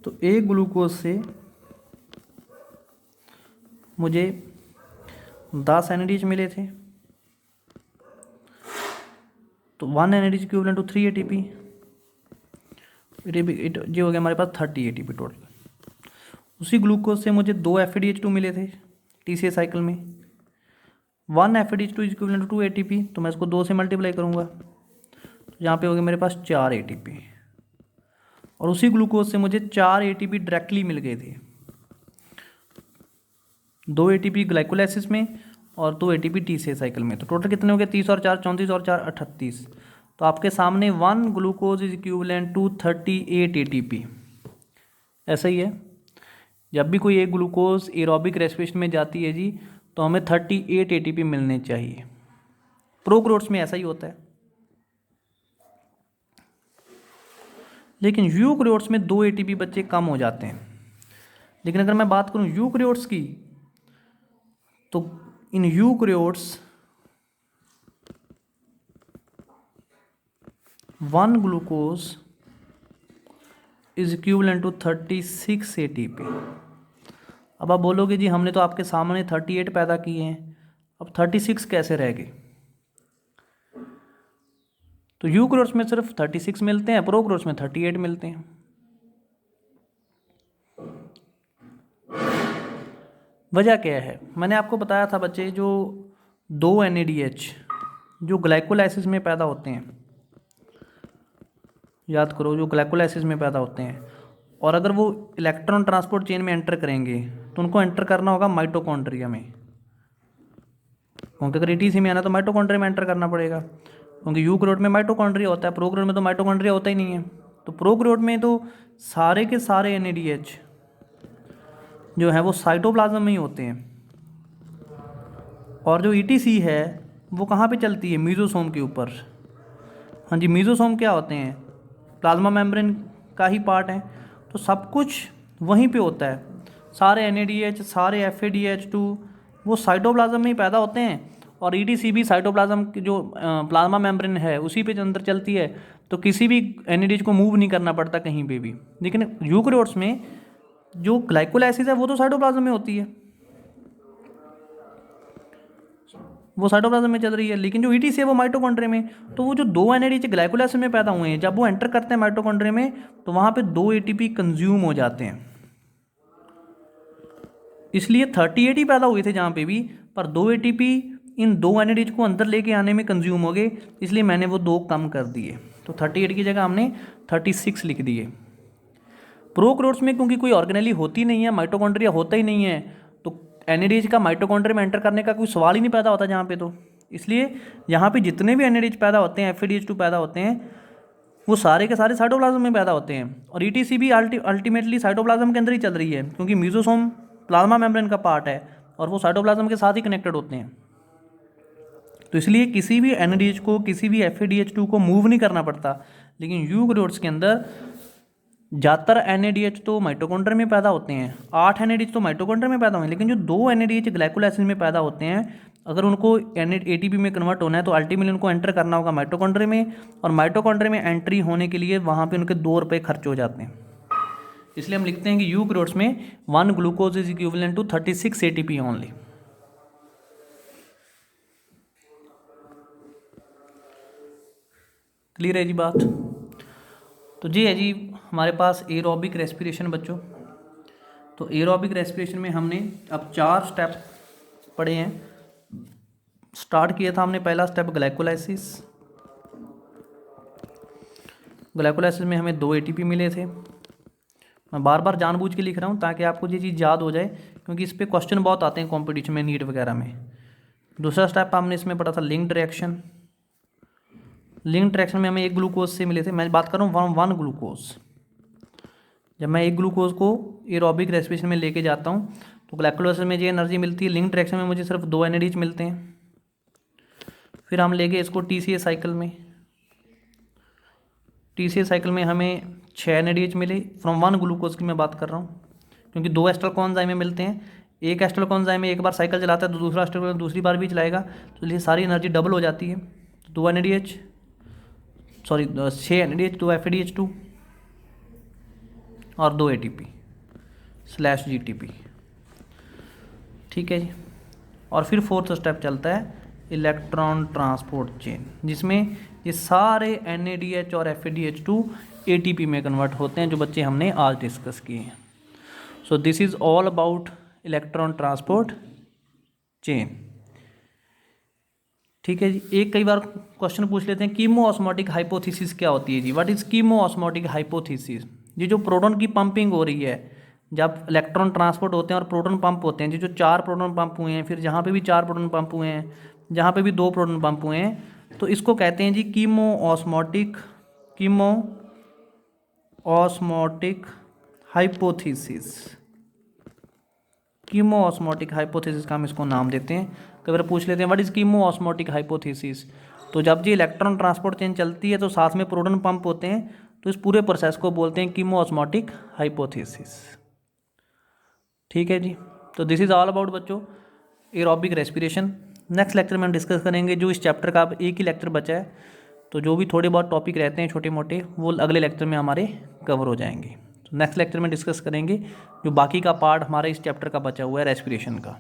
तो एक ग्लूकोज से मुझे 10 NADH मिले थे, तो 1 NADH इक्विवेलेंट टू 3 ATP। ये हो गया हमारे पास 30 ATP टोटल। उसी ग्लूकोज से मुझे 2 FADH2 मिले थे TCA साइकिल में, 1 FADH2 is equivalent to 2 ATP, तो मैं इसको 2 से मल्टीप्लाई करूँगा, तो यहाँ पे हो गया मेरे पास 4 ATP। और उसी ग्लूकोज से मुझे 4 ATP डायरेक्टली मिल गए थे, 2 ATP ग्लाइकोलाइसिस में और 2 ATP TCA साइकिल में। तो टोटल कितने हो गए? 30 और 4 34 और 4 38। तो आपके सामने 1 glucose is equivalent to 38 ATP। ऐसा ही है, जब भी कोई एक ग्लूकोज एरोबिक रेस्पिरेशन में जाती है जी तो हमें 38 ATP मिलने चाहिए। प्रोकैरियोट्स में ऐसा ही होता है, लेकिन यूकैरियोट्स में 2 ATP बच्चे कम हो जाते हैं। लेकिन अगर मैं बात करूं यूकैरियोट्स की, तो इन eukaryotes 1 glucose is equivalent to 36 ATP। अब आप बोलोगे जी हमने तो आपके सामने 38 पैदा किए हैं, अब 36 कैसे रह गए? तो यूकैरियोट्स में सिर्फ 36 मिलते हैं, प्रोकैरियोट्स में 38 मिलते हैं। वजह क्या है? मैंने आपको बताया था बच्चे, जो 2 NADH जो ग्लाइकोलाइसिस में पैदा होते हैं, याद करो, जो ग्लाइकोलाइसिस में पैदा होते हैं, और अगर वो इलेक्ट्रॉन ट्रांसपोर्ट चेन में एंटर करेंगे तो उनको एंटर करना होगा माइटोकॉन्ड्रिया में, क्योंकि अगर ETC में आना तो माइटोकॉन्ड्रिया में एंटर करना पड़ेगा, क्योंकि यूकैरियोट में माइटोकॉन्ड्रिया होता है, प्रोकैरियोट में तो माइटोकॉन्ड्रिया होता ही नहीं है। तो प्रोकैरियोट में तो सारे के सारे NADH जो है वो साइटोप्लाज्म में ही होते हैं, और जो ETC है वो कहाँ पे चलती है? मीजोसोम के ऊपर। हाँ जी, मीजोसोम क्या होते हैं? प्लाज्मा मेम्ब्रेन का ही पार्ट है, तो सब कुछ वहीं पे होता है। सारे NADH, सारे FADH2 वो साइटोप्लाज्म में ही पैदा होते हैं, और ETC भी साइटोप्लाज्म की जो प्लाज्मा मेम्ब्रेन है उसी पे अंदर चलती है, तो किसी भी NADH को मूव नहीं करना पड़ता कहीं पे भी। लेकिन यूकैरियोट्स में जो ग्लाइकोलाइसिस है वो तो साइटोप्लाज्म में होती है, वो साइटोप्लाज्म में चल रही है, लेकिन जो ETC है वो माइटोकॉन्ड्रिया में। तो वो जो 2 NADH ग्लाइकोलाइसिस में पैदा हुए हैं, जब वो एंटर करते हैं माइटोकॉन्ड्रिया में तो वहाँ पे 2 ATP कंज्यूम हो जाते हैं, इसलिए 38 ही पैदा हुए थे जहाँ पे भी, पर 2 ATP इन 2 NADH को अंदर लेके आने में कंज्यूम हो गए, इसलिए मैंने वो 2 कम कर दिए, तो 38 की जगह हमने 36 लिख दिए। प्रोकैरियोट्स में क्योंकि कोई ऑर्गेनेली होती नहीं है, माइटोकॉन्ड्रिया होता ही नहीं है, तो NADH का माइटोकॉन्ड्रिया में एंटर करने का कोई सवाल ही नहीं पैदा होता जहाँ पे, तो इसलिए यहाँ पे जितने भी NADH पैदा होते हैं, FADH2 पैदा होते हैं, वो सारे के सारे साइटोप्लाज्म में पैदा होते हैं, और ETC भी अल्टीमेटली साइटोप्लाज्म के अंदर ही चल रही है, क्योंकि मीजोसोम प्लाज्मा मेम्ब्रेन का पार्ट है और वो साइटोप्लाज्म के साथ ही कनेक्टेड होते हैं। तो इसलिए किसी भी NADH को, किसी भी FADH2 को मूव नहीं करना पड़ता। लेकिन यूकैरियोट्स के अंदर ज़्यादातर NADH तो माइटोकॉन्ड्रिया में पैदा होते हैं, 8 NADH तो माइटोकॉन्ड्रिया में पैदा हुए हैं, लेकिन जो 2 NADH ग्लाइकोलाइसिस में पैदा होते हैं, अगर उनको ATP में कन्वर्ट होना है तो अल्टीमेटली उनको एंटर करना होगा माइटोकॉन्ड्रिया में, और माइटोकॉन्ड्रिया में एंट्री होने के लिए वहाँ पे उनके 2 रुपये खर्च हो जाते हैं। इसलिए हम लिखते हैं कि यूकैरियोट्स में 1 glucose is equivalent to 36 ATP only. Clear है जी बात? तो जी है जी हमारे पास एरोबिक रेस्पिरेशन बच्चों। तो एरोबिक रेस्पिरेशन में हमने अब 4 स्टेप पढ़े हैं। स्टार्ट किया था हमने पहला स्टेप ग्लाइकोलाइसिस। ग्लाइकोलाइसिस में हमें 2 ATP मिले थे। मैं बार बार जानबूझ के लिख रहा हूँ ताकि आपको ये चीज़ याद हो जाए, क्योंकि इस पर क्वेश्चन बहुत आते हैं कॉम्पिटिशन में, नीट वगैरह में। दूसरा स्टेप हमने इसमें पढ़ा था लिंक्ड रिएक्शन। लिंक्ड रिएक्शन में हमें 1 ग्लूकोज से मिले थे। मैं बात कर रहा हूँ 1 ग्लूकोज। जब मैं 1 ग्लूकोज को एरोबिक रेस्पिरेशन में लेके जाता हूँ तो ग्लाइकोलाइसिस में ये एनर्जी मिलती है, लिंक्ड रिएक्शन में मुझे सिर्फ 2 NADH मिलते हैं। फिर हम ले गए इसको TCA साइकिल में। TCA साइकिल में हमें 6 NADH मिले फ्रॉम 1 ग्लूकोज की मैं बात कर रहा हूँ, क्योंकि 2 एस्टर कोएंजाइम में मिलते हैं। एक एस्टर कोएंजाइम में एक बार साइकिल चलाता है तो दूसरा एस्टर कोएंजाइम दूसरी बार भी चलाएगा, तो इसलिए सारी एनर्जी डबल हो जाती है। 2 NADH, सॉरी 6 NADH, 2 FADH2 और 2 ATP/GTP। ठीक है जी। और फिर 4th स्टेप चलता है इलेक्ट्रॉन ट्रांसपोर्ट चेन, जिसमें ये सारे NADH और FADH2 ATP में कन्वर्ट होते हैं, जो बच्चे हमने आज डिस्कस किए हैं। So this is all about electron transport chain. ठीक है जी। एक कई बार क्वेश्चन पूछ लेते हैं कीमोऑस्मोटिक हाइपोथेसिस क्या होती है जी? What is chemiosmotic hypothesis? ये जो प्रोटॉन की पंपिंग हो रही है, जब इलेक्ट्रॉन ट्रांसपोर्ट होते हैं और प्रोटॉन पंप होते हैं, जो 4 प्रोटॉन पंप हुए हैं, फिर जहाँ पे भी 4 प्रोटॉन पंप हुए हैं, जहाँ पे भी 2 प्रोटॉन पंप हुए हैं, तो इसको कहते हैं जी कीमोऑस्मोटिक हाइपोथेसिस। कीमोऑस्मोटिक हाइपोथेसिस का हम इसको नाम देते हैं। कई बार पूछ लेते हैं व्हाट इज़ कीमोऑस्मोटिक हाइपोथेसिस? तो जब जी इलेक्ट्रॉन ट्रांसपोर्ट चेन चलती है तो साथ में प्रोटॉन पंप होते हैं, तो इस पूरे प्रोसेस को बोलते हैं कीमोऑस्मोटिक हाइपोथेसिस। ठीक है जी। तो दिस इज़ ऑल अबाउट बच्चों एरोबिक रेस्पिरेशन। नेक्स्ट लेक्चर में हम डिस्कस करेंगे, जो इस चैप्टर का अब एक ही लेक्चर बचा है, तो जो भी थोड़े बहुत टॉपिक रहते हैं छोटे मोटे वो अगले लेक्चर में हमारे कवर हो जाएंगे। तो नेक्स्ट लेक्चर में डिस्कस करेंगे जो बाकी का पार्ट हमारे इस चैप्टर का बचा हुआ है रेस्पिरेशन का।